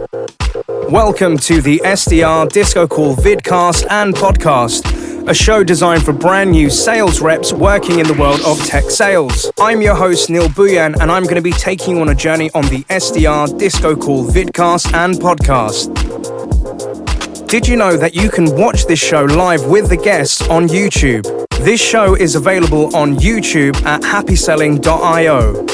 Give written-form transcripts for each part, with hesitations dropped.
Welcome to the SDR DiscoCall vidcast and podcast, a show designed for brand new sales reps working in the world of tech sales. I'm your host, Neil Buyan, and I'm going to be taking you on a journey on the SDR DiscoCall vidcast and podcast. Did you know that you can watch this show live with the guests on YouTube? This show is available on YouTube at happyselling.io.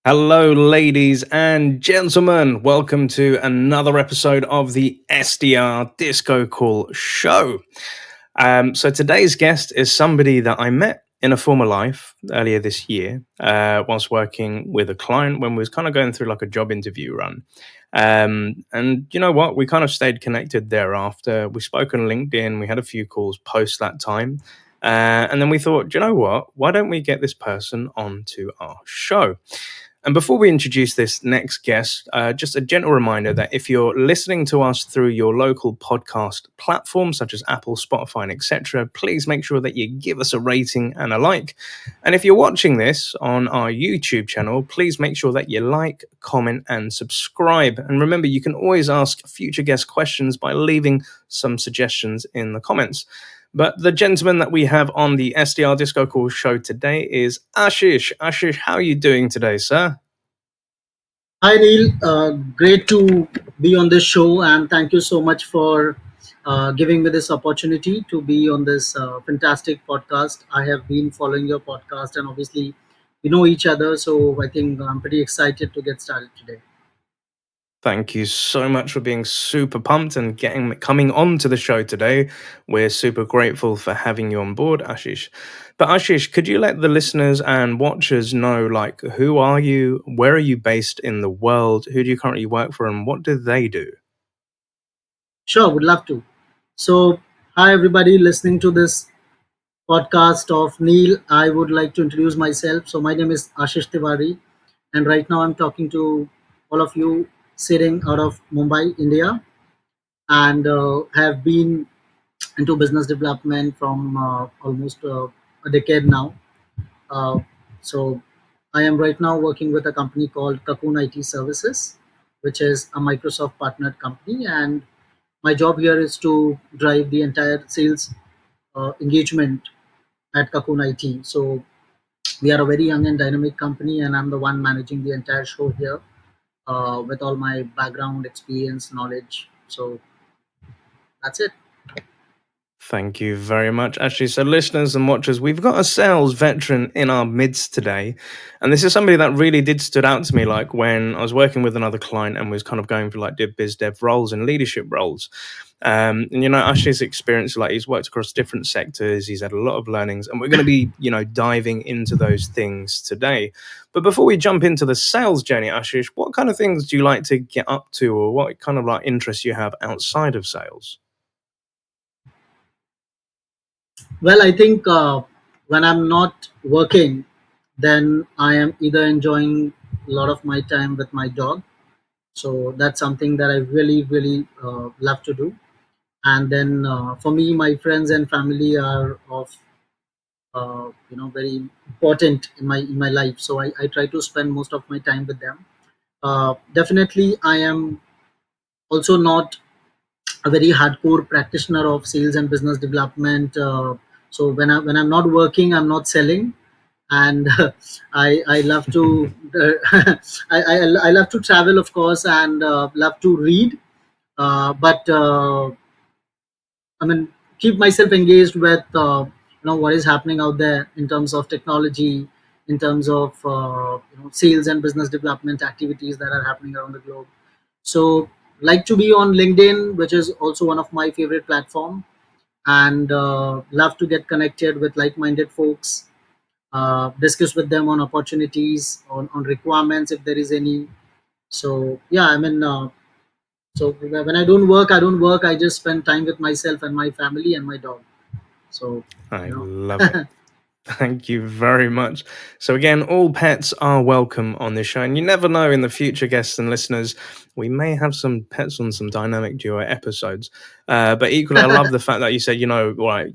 Hello, ladies and gentlemen. Welcome to another episode of the SDR DiscoCall show. So today's guest is somebody that I met in a former life earlier this year, whilst working with a client when we was kind of going through like a job interview run. And you know what? We kind of stayed connected thereafter. We spoke on LinkedIn. We had a few calls post that time. And then we thought, do you know what? Why don't we get this person onto our show? And before we introduce this next guest, just a gentle reminder that if you're listening to us through your local podcast platform, such as Apple, Spotify, and etc., please make sure that you give us a rating and a like. And if you're watching this on our YouTube channel, please make sure that you like, comment, and subscribe. And remember, you can always ask future guest questions by leaving some suggestions in the comments. But the gentleman that we have on the SDR DiscoCall show today is Ashish. Ashish, how are you doing today, sir? Hi Neil, great to be on this show, and thank you so much for giving me this opportunity to be on this fantastic podcast. I have been following your podcast, and obviously, we know each other, so I think I'm pretty excited to get started today. Thank you so much for being super pumped and coming on to the show today. We're super grateful for having you on board, Ashish. But Ashish, could you let the listeners and watchers know, like, who are you? Where are you based in the world? Who do you currently work for, and what do they do? Sure, would love to. So, hi everybody listening to this podcast of Neil. I would like to introduce myself. So, my name is Ashish Tiwari, and right now I'm talking to all of you sitting out of Mumbai, India, and have been into business development from almost a decade now. Uh, so I am right now working with a company called Cocoon IT Services, which is a Microsoft partnered company, and my job here is to drive the entire sales engagement at Cocoon IT. So we are a very young and dynamic company, and I'm the one managing the entire show here with all my background, experience, knowledge. So that's it. Thank you very much. Actually, so listeners and watchers, we've got a sales veteran in our midst today. And this is somebody that really did stood out to me, like when I was working with another client and was kind of going for like biz dev roles and leadership roles. And, you know, Ash's experience, like he's worked across different sectors. He's had a lot of learnings, and we're going to be, you know, diving into those things today. But before we jump into the sales journey, Ashish, what kind of things do you like to get up to, or what kind of like interests you have outside of sales? Well, I think when I'm not working, then I am either enjoying a lot of my time with my dog. So that's something that I really, really love to do. And then for me, my friends and family are of very important in my life. So I try to spend most of my time with them. Definitely, I am also not a very hardcore practitioner of sales and business development. So when I'm not working, I'm not selling, and I love to I love to travel, of course, and love to read. But I mean, keep myself engaged with what is happening out there in terms of technology, in terms of sales and business development activities that are happening around the globe. So like to be on LinkedIn, which is also one of my favorite platform, and love to get connected with like-minded folks, discuss with them on opportunities, on requirements if there is any. So yeah, I mean, so when I don't work, I don't work. I just spend time with myself and my family and my dog. So I you love it. know, Thank you very much. So, again, all pets are welcome on this show. And you never know, in the future, guests and listeners, we may have some pets on some dynamic duo episodes. But equally, I love the fact that you said, like,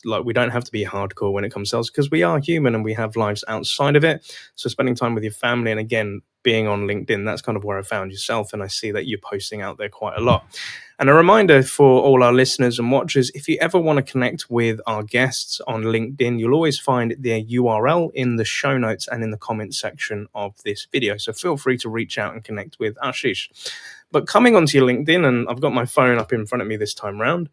like we don't have to be hardcore when it comes to us because we are human and we have lives outside of it. So, spending time with your family and again, being on LinkedIn, that's kind of where I found yourself. And I see that you're posting out there quite a lot. And a reminder for all our listeners and watchers, if you ever want to connect with our guests on LinkedIn, you'll always find their URL in the show notes and in the comment section of this video. So feel free to reach out and connect with Ashish. But coming onto your LinkedIn, and I've got my phone up in front of me this time round,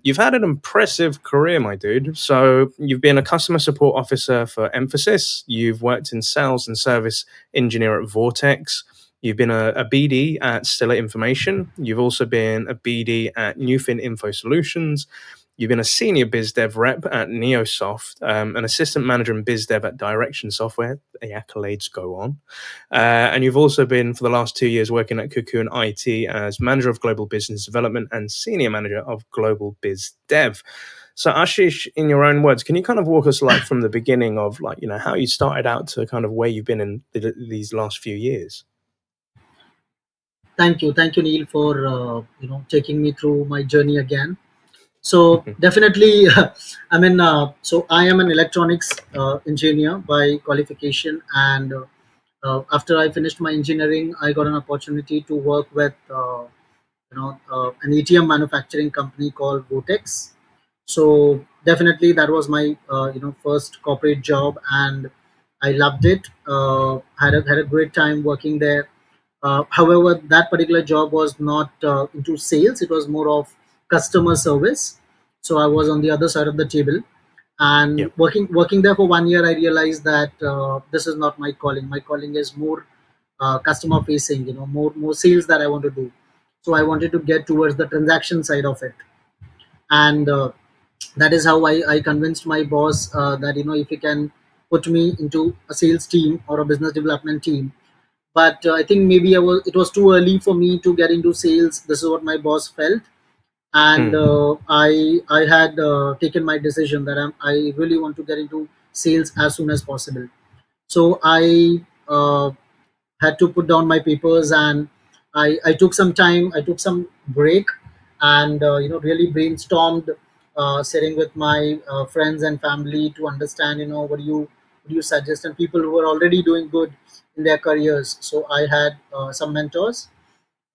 you've had an impressive career, my dude. So you've been a customer support officer for Emphasis. You've worked in sales and service engineer at Vortex. You've been a BD at Stellar Information. You've also been a BD at Newfin Info Solutions. You've been a senior biz dev rep at Neosoft, an assistant manager in biz dev at Direction Software. The accolades go on. And you've also been, for the last 2 years, working at Cocoon IT as manager of global business development and senior manager of global biz dev. So, Ashish, in your own words, can you kind of walk us like from the beginning of like, how you started out to kind of where you've been in these last few years? Thank you, Neil, for taking me through my journey again. So definitely, so I am an electronics engineer by qualification, and after I finished my engineering, I got an opportunity to work with an ATM manufacturing company called Vortex. So definitely, that was my first corporate job, and I loved it. Had a great time working there. However, that particular job was not into sales; it was more of customer service. So I was on the other side of the table, and Yep. working there for 1 year, I realized that this is not my calling. My calling is more customer facing. More sales that I want to do. So I wanted to get towards the transaction side of it, and that is how I convinced my boss that if he can put me into a sales team or a business development team. But I think maybe it was too early for me to get into sales. This is what my boss felt, and Mm, I had taken my decision that I really want to get into sales as soon as possible. So I had to put down my papers, and I took some time. I took some break, and really brainstormed, sitting with my friends and family to understand what do you suggest, and people who were already doing good in their careers. So I had some mentors.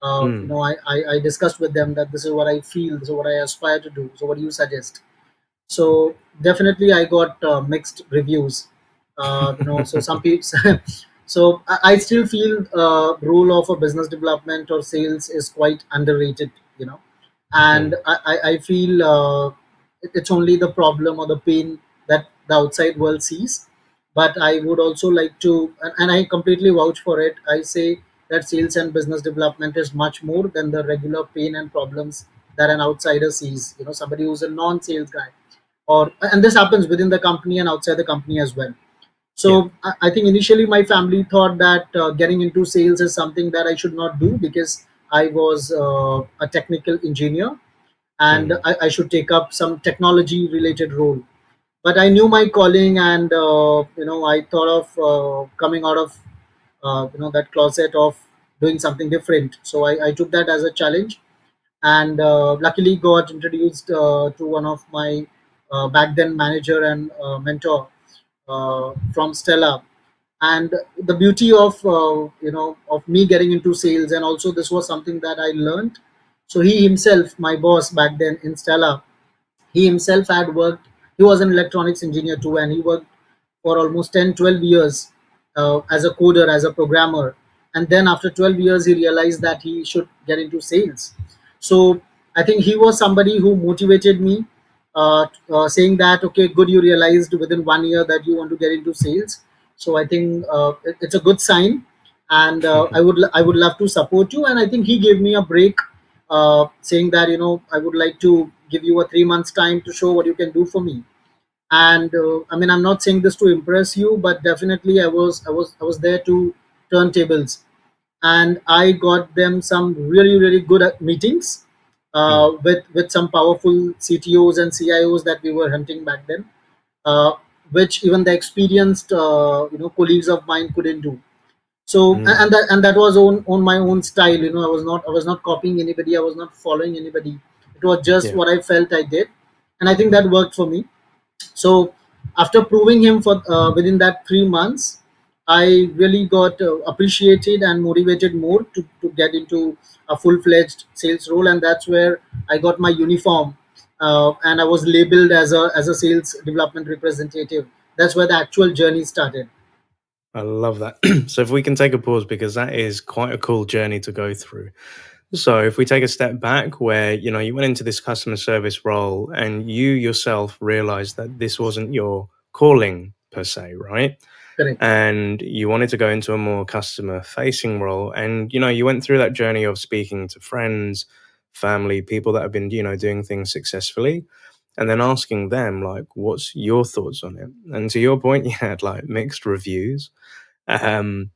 mm, I discussed with them that this is what I feel, this is what I aspire to do. So what do you suggest? So definitely I got mixed reviews. So some people so I still feel role of a business development or sales is quite underrated. And mm, I feel it's only the problem or the pain that the outside world sees. But I would also like to, and I completely vouch for it. I say that sales and business development is much more than the regular pain and problems that an outsider sees. Somebody who's a non-sales guy, or and this happens within the company and outside the company as well. yeah. So I think initially my family thought that getting into sales is something that I should not do because I was a technical engineer, and Mm, I should take up some technology related role. But I knew my calling, and I thought of coming out of that closet of doing something different. So I took that as a challenge, and luckily got introduced to one of my back then manager and mentor from Stella. And the beauty of of me getting into sales, and also this was something that I learned. So he himself, my boss back then in Stella, he himself had worked. He was an electronics engineer too, and he worked for almost 10, 12 years as a coder, as a programmer. And then after 12 years, he realized that he should get into sales. So I think he was somebody who motivated me, saying that, okay, good, you realized within 1 year that you want to get into sales. So I think it's a good sign, and I would love to support you. And I think he gave me a break, saying that I would like to give you a 3 months time to show what you can do for me. And I mean, I'm not saying this to impress you, but definitely I was there to turn tables, and I got them some really really good meetings mm, with some powerful CTOs and CIOs that we were hunting back then. uh, which even the experienced colleagues of mine couldn't do. So Mm. and that was on my own style. I was not copying anybody, I was not following anybody. It was just Yeah. what I felt I did, and I think that worked for me. So after proving him for within that 3 months, I really got appreciated and motivated more to get into a full-fledged sales role, and that's where I got my uniform, and I was labeled as a sales development representative. That's where the actual journey started. I love that. So if we can take a pause because that is quite a cool journey to go through. So if we take a step back where, you went into this customer service role and you yourself realized that this wasn't your calling per se, right? Correct. And you wanted to go into a more customer facing role and you went through that journey of speaking to friends, family, people that have been, doing things successfully and then asking them like what's your thoughts on it. And to your point, you had like mixed reviews. Um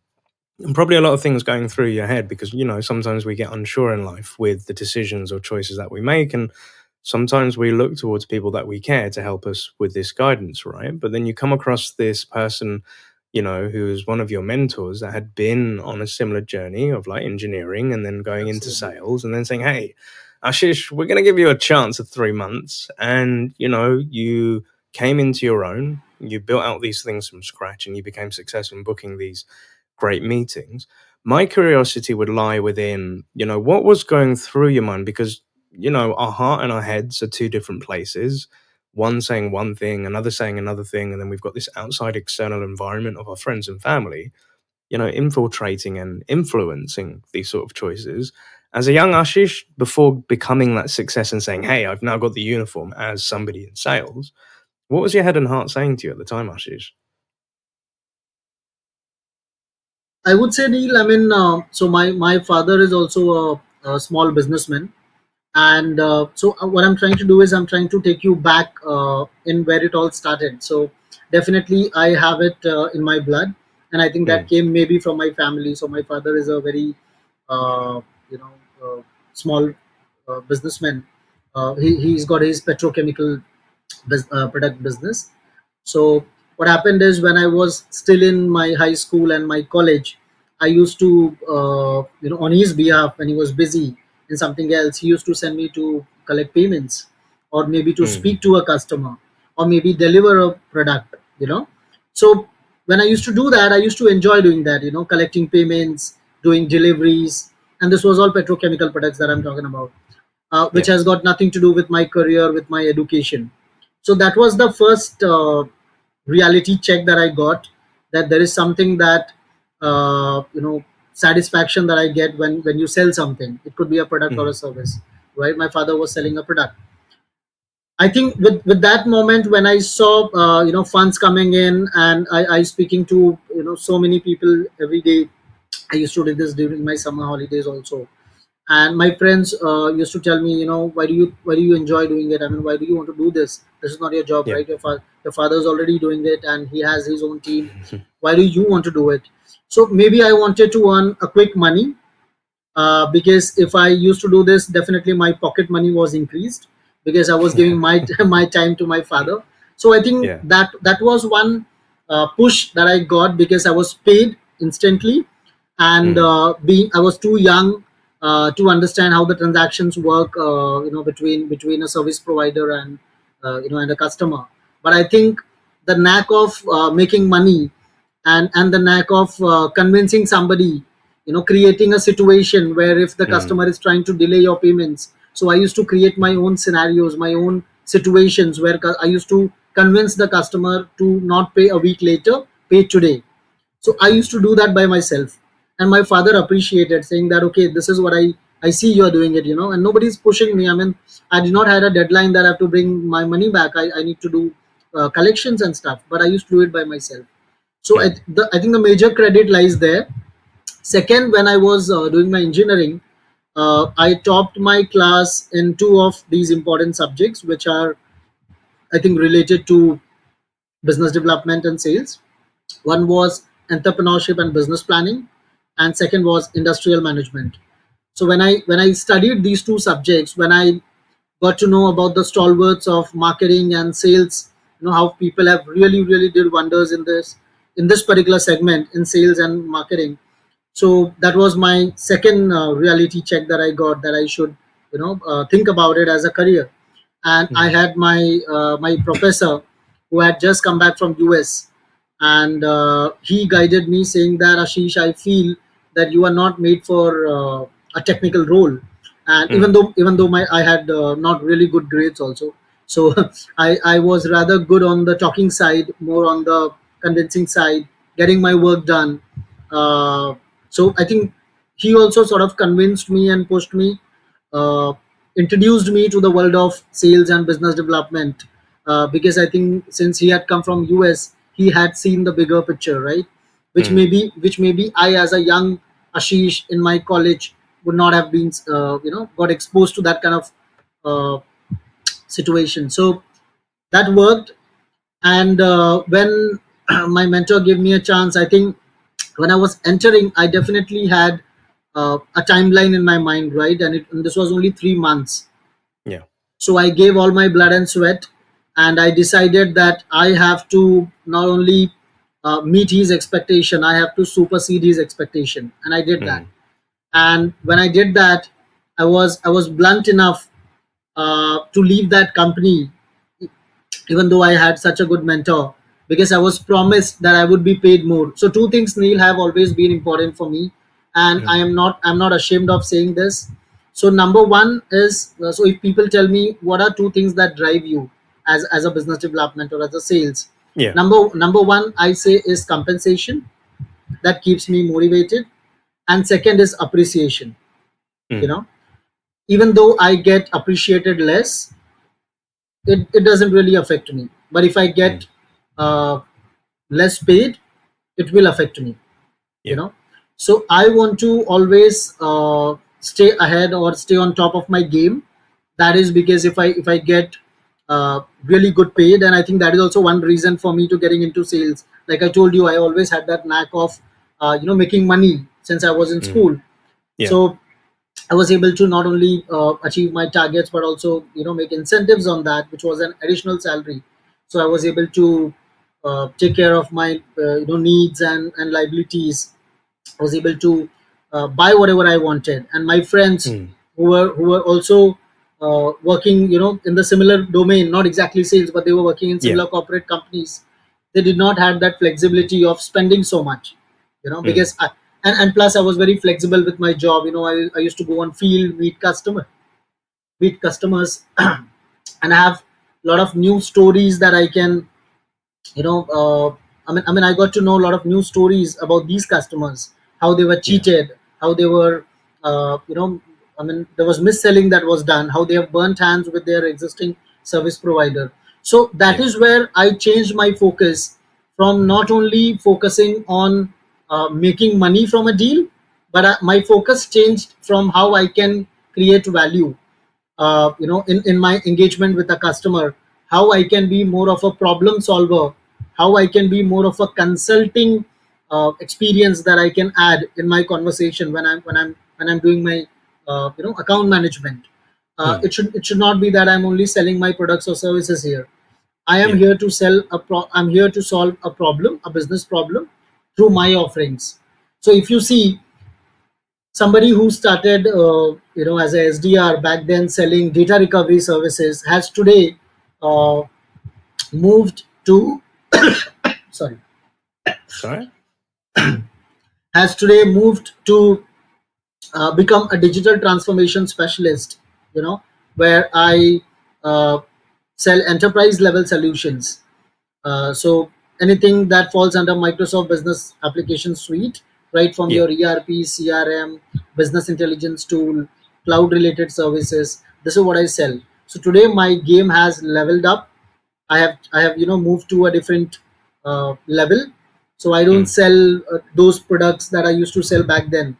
and probably a lot of things going through your head because sometimes we get unsure in life with the decisions or choices that we make, and sometimes we look towards people that we care to help us with this guidance, right? But then you come across this person, who's one of your mentors that had been on a similar journey of like engineering and then going into Absolutely. sales and then saying, hey, Ashish, we're going to give you a chance of 3 months. And you came into your own, you built out these things from scratch, and you became successful in booking these great meetings. My curiosity would lie within, what was going through your mind because, our heart and our heads are two different places. One saying one thing, another saying another thing, and then we've got this outside external environment of our friends and family, infiltrating and influencing these sort of choices. As a young Ashish, before becoming that success and saying, hey, I've now got the uniform as somebody in sales, what was your head and heart saying to you at the time, Ashish? I would say, Neil. I mean, so my father is also a small businessman, and so what I'm trying to do is I'm trying to take you back in where it all started. So definitely I have it in my blood, and I think that Mm, came maybe from my family. So my father is a very uh, you know small businessman. He's got his petrochemical product business. So what happened is when I was still in my high school and my college, I used to, on his behalf when he was busy in something else, he used to send me to collect payments, or maybe to mm, speak to a customer, or maybe deliver a product. So when I used to do that, I used to enjoy doing that. Collecting payments, doing deliveries, and this was all petrochemical products that I'm talking about, which yeah. has got nothing to do with my career, with my education. So that was the first reality check that I got, that there is something that satisfaction that I get when you sell something. It could be a product or a Mm, service, right? My father was selling a product. I think with that moment when I saw funds coming in, and I speaking to so many people every day. I used to do this during my summer holidays also, and my friends used to tell me, why do you enjoy doing it? I mean, why do you want to do this? This is not your job, yeah. right? Your father's already doing it, and he has his own team. Why do you want to do it? So maybe I wanted to earn a quick money, because if I used to do this, definitely my pocket money was increased, because I was giving Yeah. my my time to my father. So I think Yeah. that was one push that I got, because I was paid instantly, and Mm, being I was too young to understand how the transactions work, between a service provider and and a customer. But I think the knack of making money, and the knack of convincing somebody, creating a situation where if the customer mm, is trying to delay your payments. So I used to create my own scenarios, my own situations, where I used to convince the customer to not pay a week later, pay today. So I used mm, to do that by myself, and my father appreciated, saying that, okay, this is what I see you're doing it, and nobody's pushing me. I mean, I did not had a deadline that I have to bring my money back. I need to do collections and stuff, but I used to do it by myself. So mm, I think the major credit lies there. Second, when I was doing my engineering, I topped my class in two of these important subjects, which are, I think, related to business development and sales. One was entrepreneurship and business planning, and second was industrial management. So when I studied these two subjects, when I got to know about the stalwarts of marketing and sales, how people have really did wonders in this particular segment in sales and marketing. So that was my second reality check that I got, that I should think about it as a career. And I Mhm. had my professor who had just come back from US, and he guided me saying that, Ashish, I feel that you are not made for a technical role. And even Mm. though even though my I had not really good grades also, so I was rather good on the talking side, more on the convincing side, getting my work done. Uh, so I think he also sort of convinced me and pushed me, uh, introduced me to the world of sales and business development, because I think since he had come from US, he had seen the bigger picture, right? Mm. Which maybe I, as a young Ashish in my college, would not have been, got exposed to that kind of uh, situation. So that worked. And when my mentor gave me a chance, I think when I was entering, I definitely had a timeline in my mind, right? And this was only 3 months. Yeah. So I gave all my blood and sweat, and I decided that I have to not only meet his expectation, I have to supersede his expectation, and I did that. Mm. And when I did that, I was blunt enough to leave that company, even though I had such a good mentor, because I was promised that I would be paid more. So two things, Neil, have always been important for me, and Mm. I'm not ashamed of saying this. So number one is, so if people tell me what are two things that drive you as a business development or as a sales, Yeah. number one I say is compensation, that keeps me motivated, and second is appreciation. You Mm. know, even though I get appreciated less, it doesn't really affect me. But if I Mm. get uh, less paid, it will affect me. You Yeah. know, so I want to always stay ahead or stay on top of my game. That is because if I get really good paid, and I think that is also one reason for me to getting into sales. Like I told you, I always had that knack of making money since I was in Mm. school. Yeah. So I was able to not only achieve my targets, but also make incentives on that, which was an additional salary. So I was able to take care of my needs and liabilities. I was able to buy whatever I wanted, and my friends Mm. who were also working in the similar domain, not exactly sales, but they were working in Yeah. similar corporate companies. They did not have that flexibility of spending so much, Mm. because and plus I was very flexible with my job. I used to go on field, meet customers, and I have a lot of new stories that I can you know I mean I got to know a lot of new stories about these customers, how they were Yeah. cheated, how they were there was mis-selling that was done, how they have burnt hands with their existing service provider. So that Yeah. is where I changed my focus, from not only focusing on making money from a deal, but my focus changed from how I can create value in my engagement with the customer, how I can be more of a problem solver, how I can be more of a consulting experience that I can add in my conversation when I'm doing my account management. Mm. It should not be that I'm only selling my products or services here. I am Yeah. here to I'm here to solve a problem, a business problem, through my offerings. So if you see, somebody who started as a SDR back then selling data recovery services has today uh, moved to sorry Sorry. has today moved to become a digital transformation specialist, where I uh, sell enterprise level solutions. So anything that falls under Microsoft Business Application Suite, right from Yeah. your ERP, CRM, business intelligence tool, cloud related services. This is what I sell. So today my game has leveled up. I have moved to a different level. So I don't Mm. sell those products that I used to sell back then.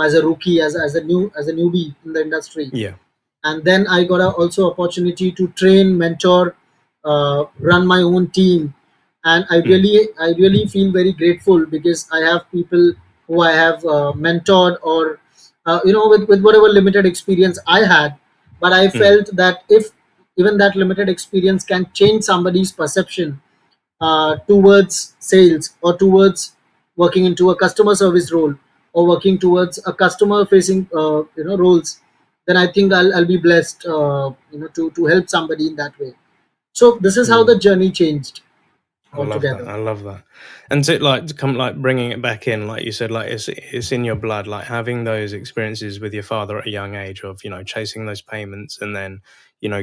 As a rookie, as a newbie in the industry. Yeah. And then I got a also opportunity to train, mentor, run my own team. And Mm. I really feel very grateful, because I have people who I have mentored, or with whatever limited experience I had. But I Mm. felt that if even that limited experience can change somebody's perception towards sales, or towards working into a customer service role, or working towards a customer facing roles, then I think I'll be blessed to help somebody in that way. So this is how Mm. the journey changed I love that. altogether. I love that. And to come like bringing it back in, like you said, like it's in your blood. Like having those experiences with your father at a young age of chasing those payments and then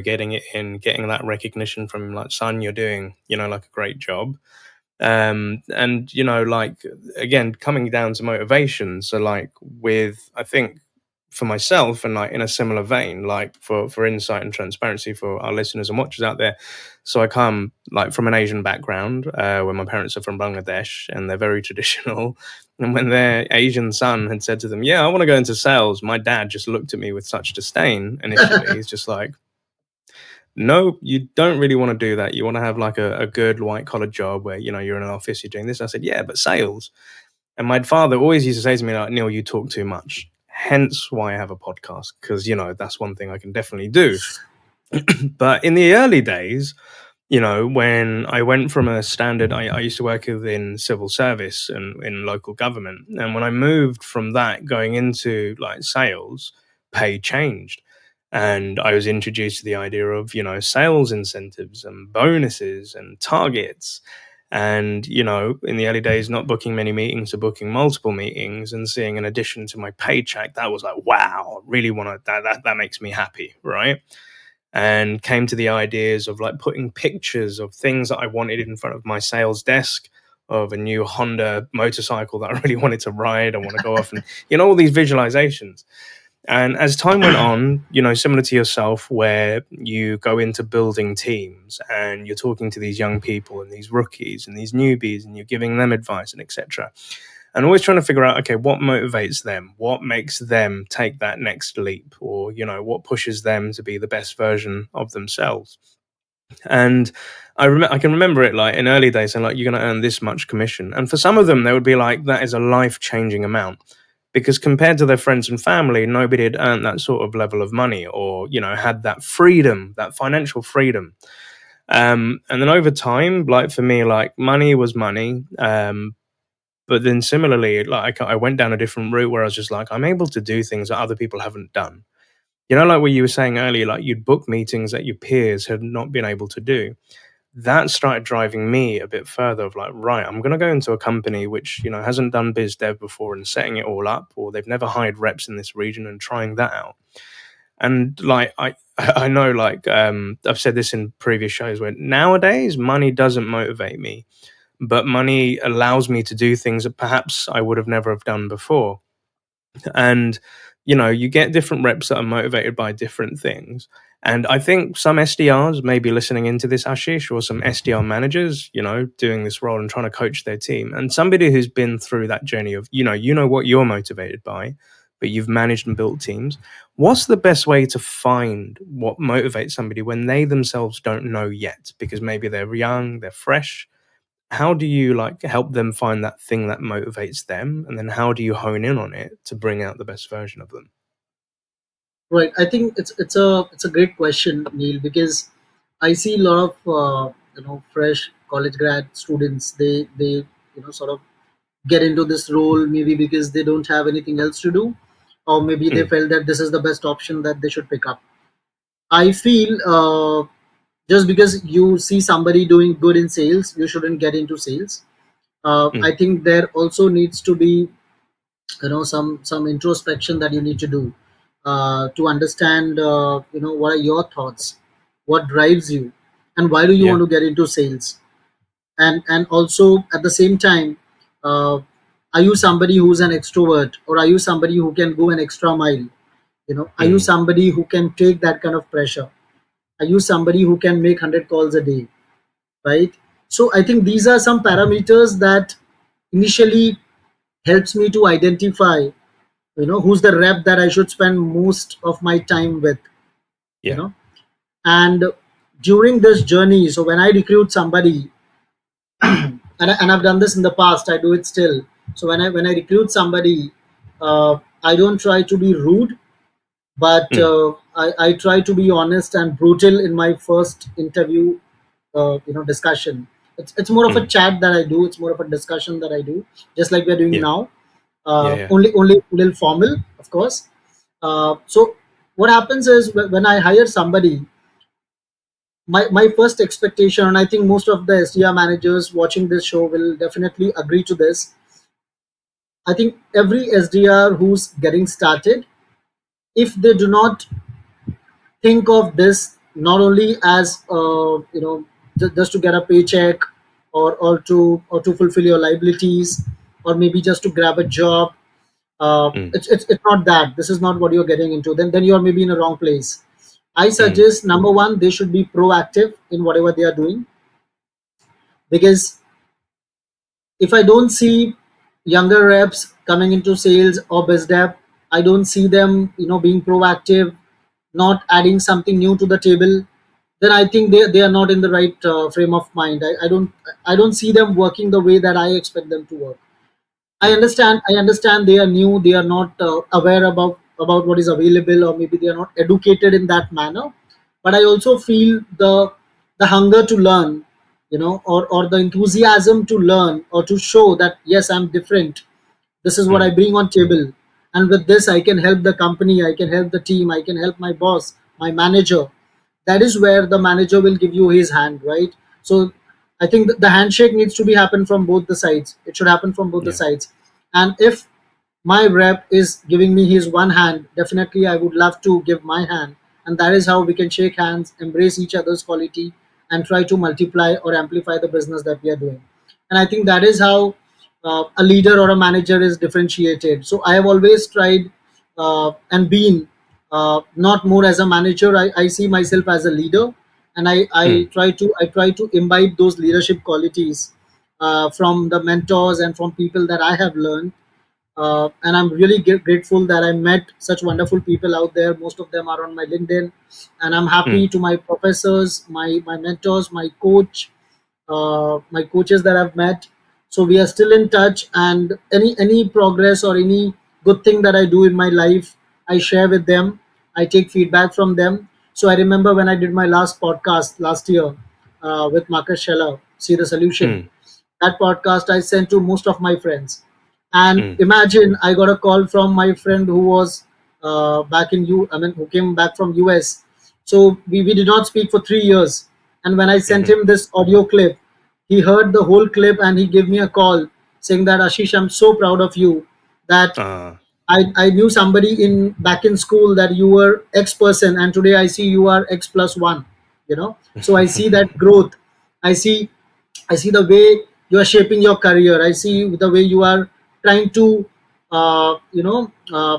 getting it in, getting that recognition from him, like son, you're doing like a great job. And like again coming down to motivation, so like with I think for myself and like in a similar vein, like for insight and transparency for our listeners and watchers out there, so I come like from an Asian background, where my parents are from Bangladesh and they're very traditional. And when their Asian son had said to them, yeah, I want to go into sales, my dad just looked at me with such disdain initially. He's just like, no, you don't really want to do that. You want to have like a good white collar job where, you're in an office, you're doing this. I said, yeah, but sales. And my father always used to say to me, like, Neil, you talk too much. Hence why I have a podcast, because, that's one thing I can definitely do. But in the early days, when I went from a standard, I used to work within civil service and in local government. And when I moved from that going into like sales, pay changed. And I was introduced to the idea of, sales incentives and bonuses and targets. And, in the early days, not booking many meetings to booking multiple meetings and seeing an addition to my paycheck, that was like, wow, I really want to, that makes me happy. Right. And came to the ideas of like putting pictures of things that I wanted in front of my sales desk of a new Honda motorcycle that I really wanted to ride. I want to go off and, all these visualizations. And as time went on, similar to yourself, where you go into building teams and you're talking to these young people and these rookies and these newbies and you're giving them advice and etc. And always trying to figure out, okay, what motivates them? What makes them take that next leap? Or, what pushes them to be the best version of themselves? And I can remember it like in early days and like, you're going to earn this much commission. And for some of them, they would be like, that is a life changing amount, because compared to their friends and family, nobody had earned that sort of level of money or, had that freedom, that financial freedom. And then over time, like for me, like money was money. But then similarly, like I went down a different route where I was just like, I'm able to do things that other people haven't done. Like what you were saying earlier, like you'd book meetings that your peers had not been able to do. That started driving me a bit further of like, right, I'm going to go into a company which, hasn't done biz dev before and setting it all up, or they've never hired reps in this region and trying that out. And like, I know, like, I've said this in previous shows where nowadays money doesn't motivate me, but money allows me to do things that perhaps I would have never have done before. And you get different reps that are motivated by different things. And I think some SDRs may be listening into this, Ashish, or some SDR managers, doing this role and trying to coach their team, and somebody who's been through that journey of what you're motivated by, but you've managed and built teams. What's the best way to find what motivates somebody when they themselves don't know yet, because maybe they're young, they're fresh? How do you like help them find that thing that motivates them, and then how do you hone in on it to bring out the best version of them? Right. I think it's a great question, Neil, because I see a lot of fresh college grad students. They sort of get into this role maybe because they don't have anything else to do, or maybe they Mm, felt that this is the best option that they should pick up. I feel just because you see somebody doing good in sales, you shouldn't get into sales. I mm, think there also needs to be some introspection that you need to do to understand what are your thoughts, what drives you, and why do you yeah. want to get into sales. And also at the same time, uh, are you somebody who's an extrovert, or are you somebody who can go an extra mile? Are you Mm, somebody who can take that kind of pressure? Are you somebody who can make 100 calls a day, right? So I think these are some parameters that initially helps me to identify who's the rep that I should spend most of my time with. you yeah. know and during this journey, so when I recruit somebody, and I've done this in the past, I do it still. So when I recruit somebody, I don't try to be rude, but Mm. I try to be honest and brutal in my first interview, discussion. It's more of a Mm. chat that I do. It's more of a discussion that I do, just like we're doing Yeah. now. Yeah. Yeah. Only a little formal, of course. So what happens is when I hire somebody, my first expectation, and I think most of the SDR managers watching this show will definitely agree to this. I think every SDR who's getting started, if they do not think of this not only as just to get a paycheck, or to fulfill your liabilities, or maybe just to grab a job. Mm. It's not that. This is not what you're getting into. Then you are maybe in a wrong place. I Mm. suggest, number one, they should be proactive in whatever they are doing, because if I don't see younger reps coming into sales or biz dev, I don't see them, being proactive, not adding something new to the table. Then I think they are not in the right frame of mind. I don't see them working the way that I expect them to work. Mm. I understand they are new, they are not aware about what is available, or maybe they are not educated in that manner. But I also feel the hunger to learn, or the enthusiasm to learn, or to show that yes, I'm different. This is what I Mm. bring on table, and with this I can help the company, I can help the team, I can help my boss, my manager. That is where the manager will give you his hand, right? So I think the handshake needs to be happen from both the sides. It should happen from both the Yeah. sides. And if my rep is giving me his one hand, definitely I would love to give my hand. And that is how we can shake hands, embrace each other's quality, and try to multiply or amplify the business that we are doing. And I think that is how a leader or a manager is differentiated. So I have always tried and been not more as a manager. I see myself as a leader, and I Mm. try to imbibe those leadership qualities from the mentors and from people that I have learned. And I'm really grateful that I met such wonderful people out there. Most of them are on my LinkedIn, and I'm happy Mm. to my professors, my mentors, my coaches that I've met. So we are still in touch, and any progress or any good thing that I do in my life, I share with them. I take feedback from them. So I remember when I did my last podcast last year with Marcus Scheller, See the Solution. Mm. That podcast I sent to most of my friends. And Mm. imagine, I got a call from my friend who was back in I mean, who came back from US. So we did not speak for 3 years. And when I sent Mhm. him this audio clip, he heard the whole clip and he gave me a call saying that, Ashish, I'm so proud of you that Ah. I knew somebody in back in school that you were X person, and today I see you are X plus one. So I see that growth. I see I see the way you are shaping your career. I see the way you are trying to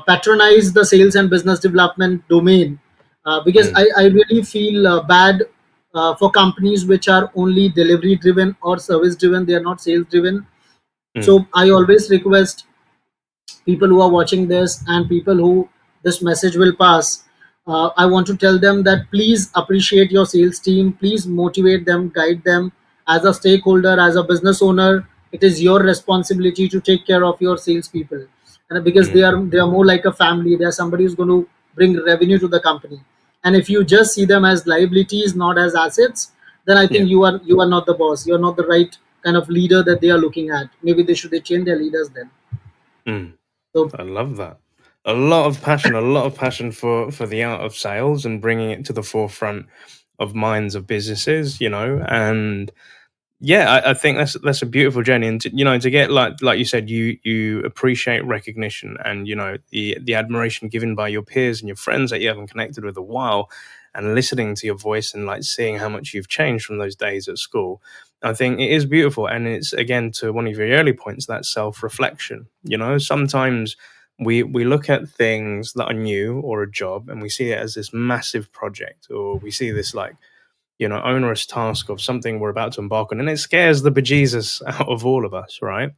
patronize the sales and business development domain, because Mm. I really feel bad for companies which are only delivery driven or service driven. They are not sales driven. Mm. So I always request people who are watching this and people who this message will pass, I want to tell them that please appreciate your sales team, please motivate them, guide them. As a stakeholder, as a business owner, it is your responsibility to take care of your salespeople, and because Mm. they are more like a family. They are somebody who's going to bring revenue to the company. And if you just see them as liabilities, not as assets, then I Yeah. think you are not the boss, you're not the right kind of leader that they are looking at. Maybe they change their leaders then. Mm. So I love that. A lot of passion for the art of sales and bringing it to the forefront of minds of businesses, and yeah, I think that's a beautiful journey, and to get like you said, you appreciate recognition and the admiration given by your peers and your friends that you haven't connected with a while, and listening to your voice and like seeing how much you've changed from those days at school. I think it is beautiful, and it's again to one of your early points, that self reflection. Sometimes we look at things that are new or a job, and we see it as this massive project, or we see this like onerous task of something we're about to embark on, and it scares the bejesus out of all of us, right?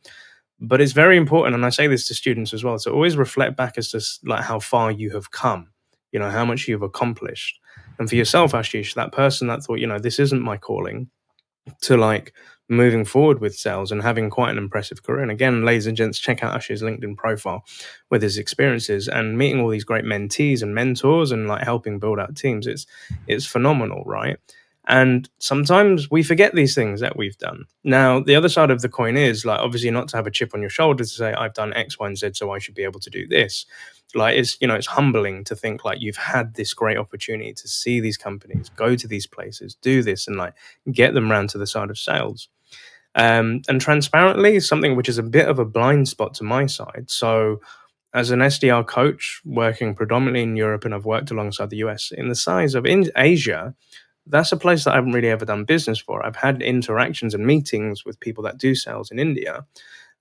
But it's very important, and I say this to students as well, to always reflect back as to like how far you have come, how much you've accomplished. And for yourself, Ashish, that person that thought, this isn't my calling, to like moving forward with sales and having quite an impressive career. And again, ladies and gents, check out Ash's LinkedIn profile with his experiences and meeting all these great mentees and mentors and like helping build out teams. It's phenomenal, right? And sometimes we forget these things that we've done. Now, the other side of the coin is like obviously not to have a chip on your shoulder to say I've done X, Y, and Z, so I should be able to do this. Like it's it's humbling to think like you've had this great opportunity to see these companies, go to these places, do this, and like get them round to the side of sales. And transparently, something which is a bit of a blind spot to my side. So, as an SDR coach working predominantly in Europe, and I've worked alongside the US, in the size of in Asia, that's a place that I haven't really ever done business for. I've had interactions and meetings with people that do sales in India.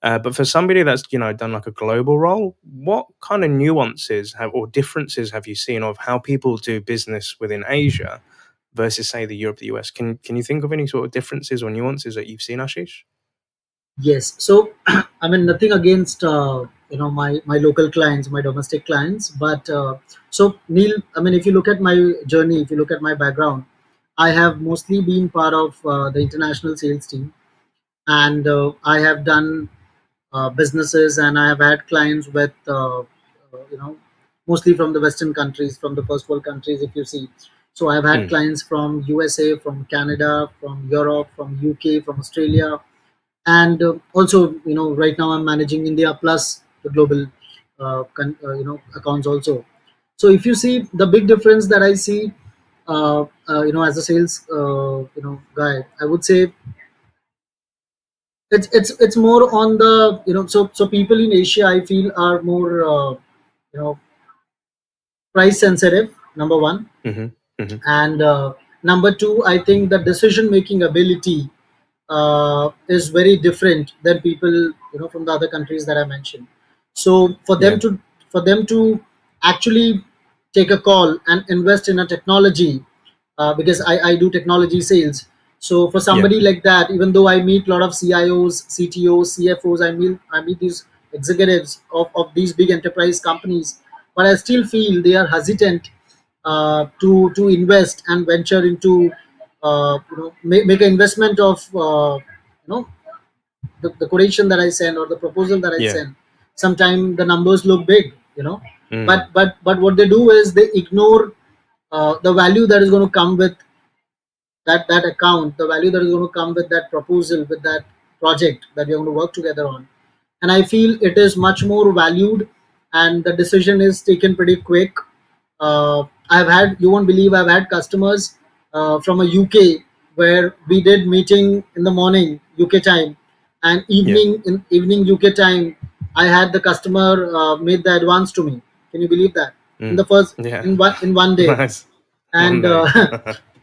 But for somebody that's done like a global role, what kind of nuances have or differences have you seen of how people do business within Asia versus say the Europe, the US? Can you think of any sort of differences or nuances that you've seen, Ashish? Yes. So, I mean, nothing against my local clients, my domestic clients, but so Neil, I mean, if you look at my journey, if you look at my background, I have mostly been part of the international sales team, and I have done businesses, and I have had clients with mostly from the Western countries, from the first world countries. If you see, so I've had Mm, clients from USA, from Canada, from Europe, from UK, from Australia, and also right now I'm managing India plus the global accounts also. So if you see the big difference that I see, as a sales guy, I would say it's more on the so people in Asia I feel are more you know price sensitive, number one. mm-hmm, mm-hmm. And number two, I think the decision making ability is very different than people from the other countries that I mentioned. So Yeah, for them to actually take a call and invest in a technology, because I do technology sales. So for yeah, somebody like that, even though I meet a lot of CIOs, CTOs, CFOs, I meet these executives of these big enterprise companies, but I still feel they are hesitant to invest and venture into make an investment of the quotation that I send or the proposal that I yeah. send. Sometimes the numbers look big, Mm, but what they do is they ignore the value that is going to come with that account, the value that is going to come with that proposal, with that project that we're going to work together on. And I feel it is much more valued, and the decision is taken pretty quick. I've had, you won't believe, I've had customers from a UK where we did meeting in the morning UK time, and yeah. evening UK time, I had the customer made the advance to me. Can you believe that? In the Mm, first yeah. in one day. Nice. One And day.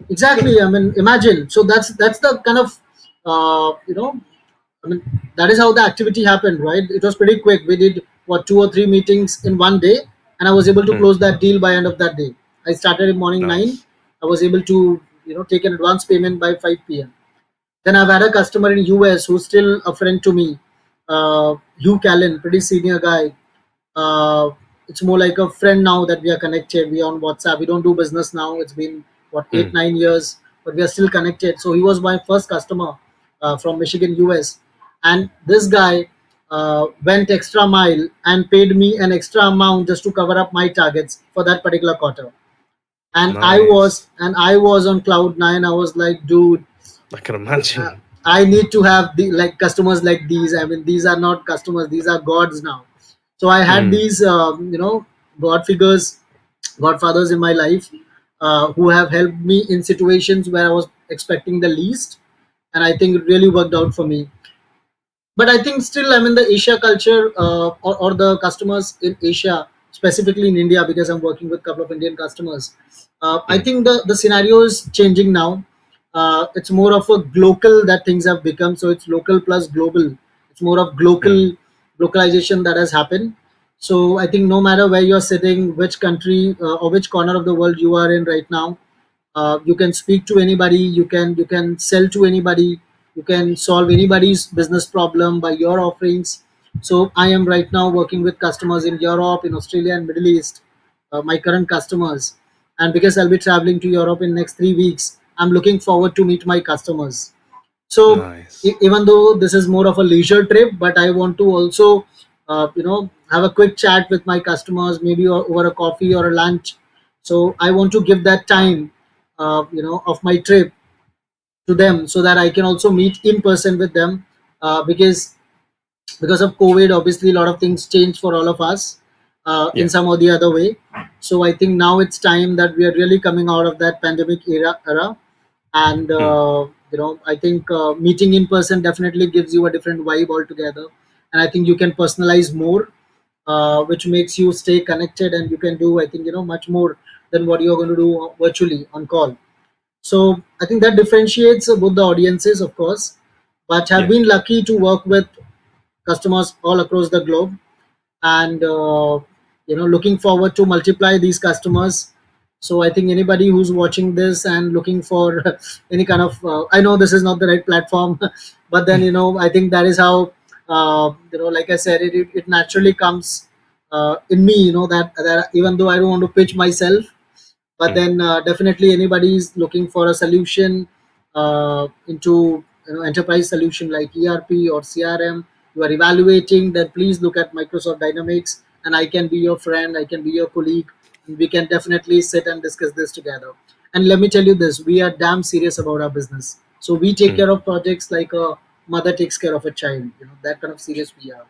exactly, I mean, imagine. So that's the kind of I mean, that is how the activity happened, right? It was pretty quick. We did what, 2 or 3 meetings in one day, and I was able to Mm, close that deal by end of that day. I started in morning 9. nice. I was able to take an advance payment by 5 p.m. Then I've had a customer in US who's still a friend to me, Hugh Callan, pretty senior guy. It's more like a friend now that we are connected. We are on WhatsApp. We don't do business now. It's been what, eight Mm, 9 years, but we are still connected. So he was my first customer from Michigan, US, and this guy went extra mile and paid me an extra amount just to cover up my targets for that particular quarter. And nice. I was on cloud nine. I was like, dude, I can uh, imagine. I need to have the like customers like these. I mean, these are not customers; these are gods now. So I had Mm, these, god figures, godfathers in my life, who have helped me in situations where I was expecting the least, and I think it really worked out for me. But I think still, I mean, the Asia culture, or the customers in Asia, specifically in India, because I'm working with a couple of Indian customers. I mm, think the scenario is changing now. It's more of a global that things have become. So it's local plus global. It's more of mm. localization that has happened. So I think no matter where you're sitting, which country or which corner of the world you are in right now, you can speak to anybody, you can sell to anybody, you can solve anybody's business problem by your offerings. So I am right now working with customers in Europe, in Australia and Middle East, my current customers. And because I'll be traveling to Europe in next 3 weeks, I'm looking forward to meet my customers. So Nice. even though this is more of a leisure trip, but I want to also have a quick chat with my customers, maybe over a coffee or a lunch. So I want to give that time of my trip to them, so that I can also meet in person with them, because of COVID, obviously a lot of things changed for all of us in Yeah. some or the other way. So I think now it's time that we are really coming out of that pandemic era, and Mm, I think meeting in person definitely gives you a different vibe altogether, and I think you can personalize more, which makes you stay connected, and you can do, I think, much more than what you're going to do virtually on call. So I think that differentiates both the audiences, of course, but have yeah. been lucky to work with customers all across the globe, and looking forward to multiply these customers. So I think anybody who's watching this and looking for any kind of, I know this is not the right platform, but then I think that is how, like I said, it naturally comes in me, that even though I don't want to pitch myself, but Mm, then definitely anybody is looking for a solution into enterprise solution like ERP or CRM. You are evaluating, then please look at Microsoft Dynamics, and I can be your friend, I can be your colleague, and we can definitely sit and discuss this together. And let me tell you this, we are damn serious about our business, so we take mm, care of projects like a mother takes care of a child, that kind of serious we are.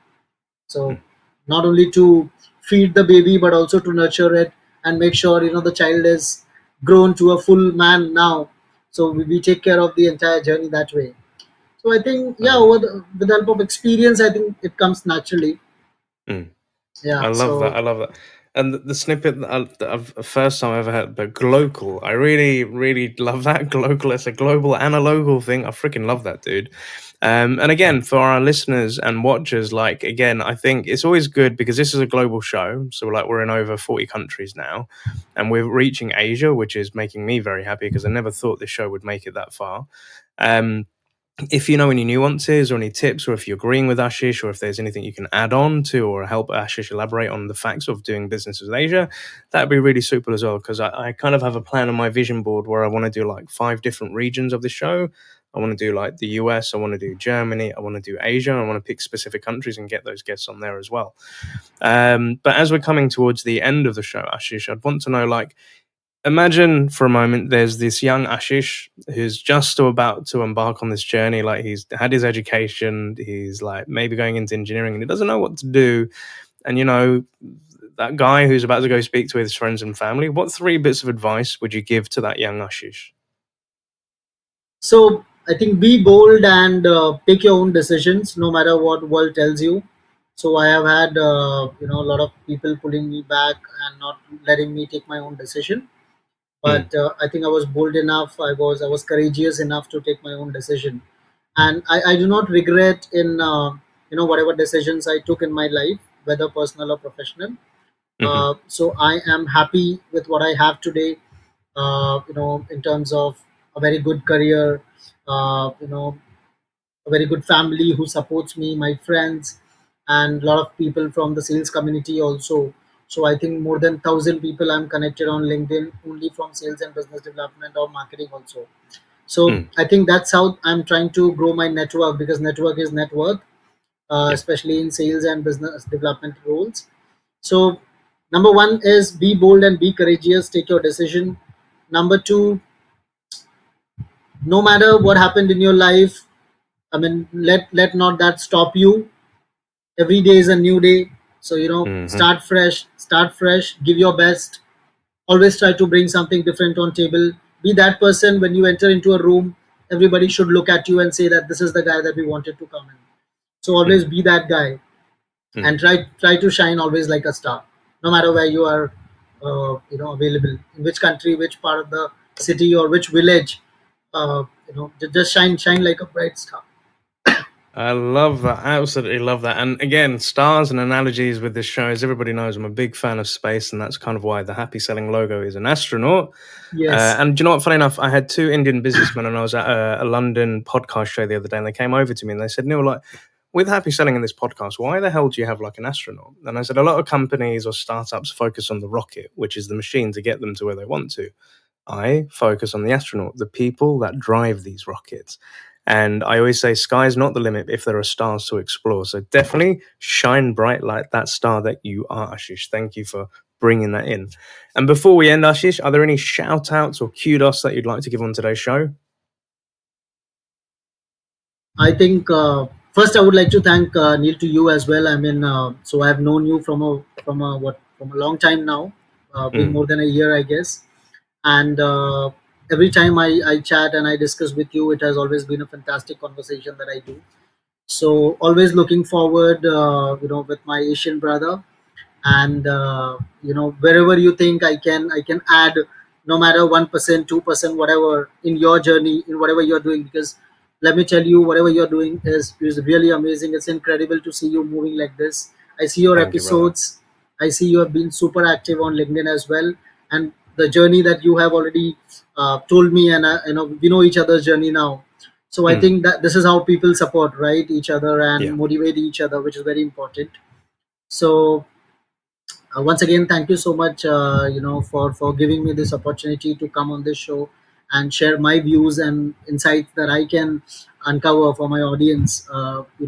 So mm, not only to feed the baby, but also to nurture it and make sure the child is grown to a full man now. So we take care of the entire journey that way. So I think, yeah, uh, with the help of experience, I think it comes naturally. mm. Yeah. I love that. So I love that. And the snippet that first time I ever heard, the global. I really, really love that global. It's a global and a local thing. I freaking love that, dude. And again, for our listeners and watchers, like again, I think it's always good because this is a global show. So like we're in over 40 countries now, and we're reaching Asia, which is making me very happy because I never thought this show would make it that far. Um, if you know any nuances or any tips, or if you're agreeing with Ashish, or if there's anything you can add on to or help Ashish elaborate on the facts of doing business with Asia, that'd be really super as well. Because I kind of have a plan on my vision board where I want to do like 5 different regions of the show. I want to do like the US, I want to do Germany, I want to do Asia, I want to pick specific countries and get those guests on there as well. But as we're coming towards the end of the show, Ashish, I'd want to know like, imagine for a moment there's this young Ashish who's just about to embark on this journey. Like he's had his education, he's like maybe going into engineering and he doesn't know what to do. And that guy who's about to go speak to his friends and family, what 3 bits of advice would you give to that young Ashish? so I think be bold and take your own decisions, no matter what world tells you. So I have had a lot of people pulling me back and not letting me take my own decision, Mm, but I think I was bold enough. I was courageous enough to take my own decision, and I do not regret in whatever decisions I took in my life, whether personal or professional. hmm, So I am happy with what I have today. In terms of a very good career, a very good family who supports me, my friends, and a lot of people from the sales community also. So I think more than 1,000 people I'm connected on LinkedIn only from sales and business development or marketing also. So mm, I think that's how I'm trying to grow my network, because network is net worth, yeah. especially in sales and business development roles. So number one is be bold and be courageous. Take your decision. Number two, no matter what happened in your life, I mean, let not that stop you. Every day is a new day. So Hmm. start fresh, give your best. Always try to bring something different on table. Be that person when you enter into a room, everybody should look at you and say that this is the guy that we wanted to come in. So always Mm, be that guy, mm. and try to shine always like a star, no matter where you are, available, in which country, which part of the city, or which village. Just shine like a bright star. I love that. I absolutely love that. And again, stars and analogies with this show, as everybody knows, I'm a big fan of space, and that's kind of why the happy selling logo is an astronaut. Yes. And do you know what? Funny enough, I had 2 Indian businessmen, and I was at a London podcast show the other day, and they came over to me and they said, "Neil, like, with happy selling in this podcast, why the hell do you have like an astronaut?" And I said, "A lot of companies or startups focus on the rocket, which is the machine to get them to where they want to. I focus on the astronaut, the people that drive these rockets." And I always say, sky's not the limit if there are stars to explore. So definitely shine bright like that star that you are, Ashish. Thank you for bringing that in. And before we end, Ashish, are there any shout outs or kudos that you'd like to give on today's show? I think first I would like to thank Neil to you as well. I mean, so I've known you from a long time now, been more than a year, I guess. And every time I chat and I discuss with you, it has always been a fantastic conversation that I do. So always looking forward, with my Asian brother, and wherever you think I can add, no matter 1%, 2%, whatever, in your journey, in whatever you're doing, because let me tell you, whatever you're doing is really amazing. It's incredible to see you moving like this. I see your Thank you, brother. episodes. I see you have been super active on LinkedIn as well, and the journey that you have already told me, and we know each other's journey now. So I Mm, think that this is how people support, right, each other and yeah. motivate each other, which is very important. So once again, thank you so much, for giving me this opportunity to come on this show and share my views and insights that I can uncover for my audience,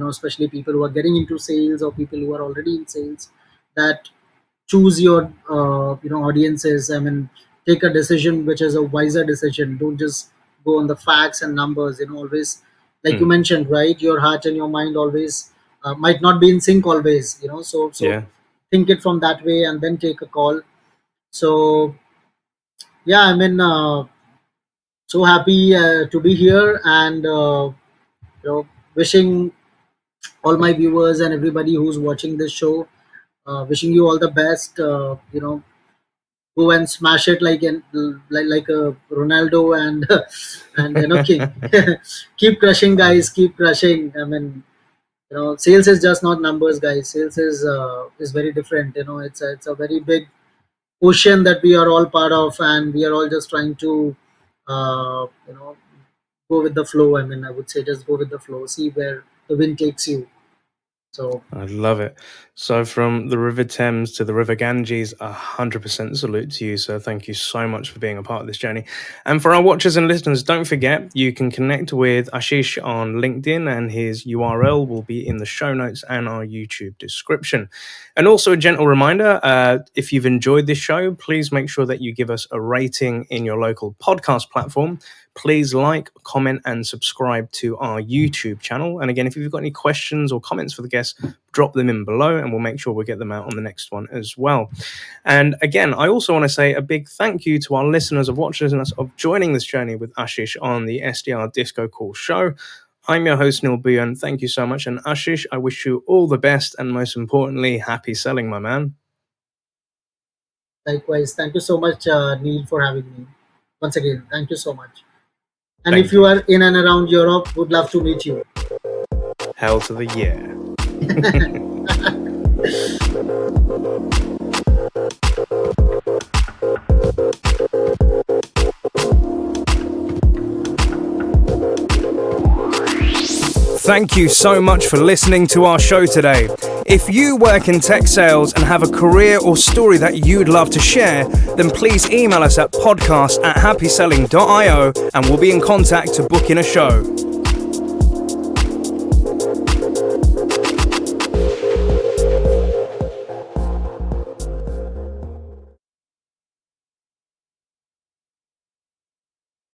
especially people who are getting into sales or people who are already in sales, that choose your audiences. I mean, take a decision which is a wiser decision. Don't just go on the facts and numbers. Always, like you Mm, mentioned, right, your heart and your mind always might not be in sync always. So yeah. think it from that way and then take a call. So yeah, I mean, so happy to be here, and wishing all my viewers and everybody who's watching this show, wishing you all the best. Go and smash it like a Ronaldo, and and keep crushing, guys. Keep crushing. I mean, sales is just not numbers, guys. Sales is very different. It's a very big ocean that we are all part of, and we are all just trying to, uh, you know, go with the flow. I mean, I would say just go with the flow. See where the wind takes you. So I love it. So from the River Thames to the River Ganges, 100% salute to you. So thank you so much for being a part of this journey. And for our watchers and listeners, don't forget you can connect with Ashish on LinkedIn, and his URL will be in the show notes and our YouTube description. And also a gentle reminder, if you've enjoyed this show, please make sure that you give us a rating in your local podcast platform. Please like, comment, and subscribe to our YouTube channel. And again, if you've got any questions or comments for the guests, drop them in below and we'll make sure we get them out on the next one as well. And again, I also want to say a big thank you to our listeners, of watchers, and us of joining this journey with Ashish on the SDR Disco Call show. I'm your host, Neil Buyan. Thank you so much. And Ashish, I wish you all the best and most importantly, happy selling, my man. likewise, thank you so much, Neil, for having me. Once again, thank you so much. And if Thank you you. are in and around Europe, would love to meet you. Hell to the yeah. Thank you so much for listening to our show today. If you work in tech sales and have a career or story that you'd love to share, then please email us at podcast@happyselling.io and we'll be in contact to book in a show.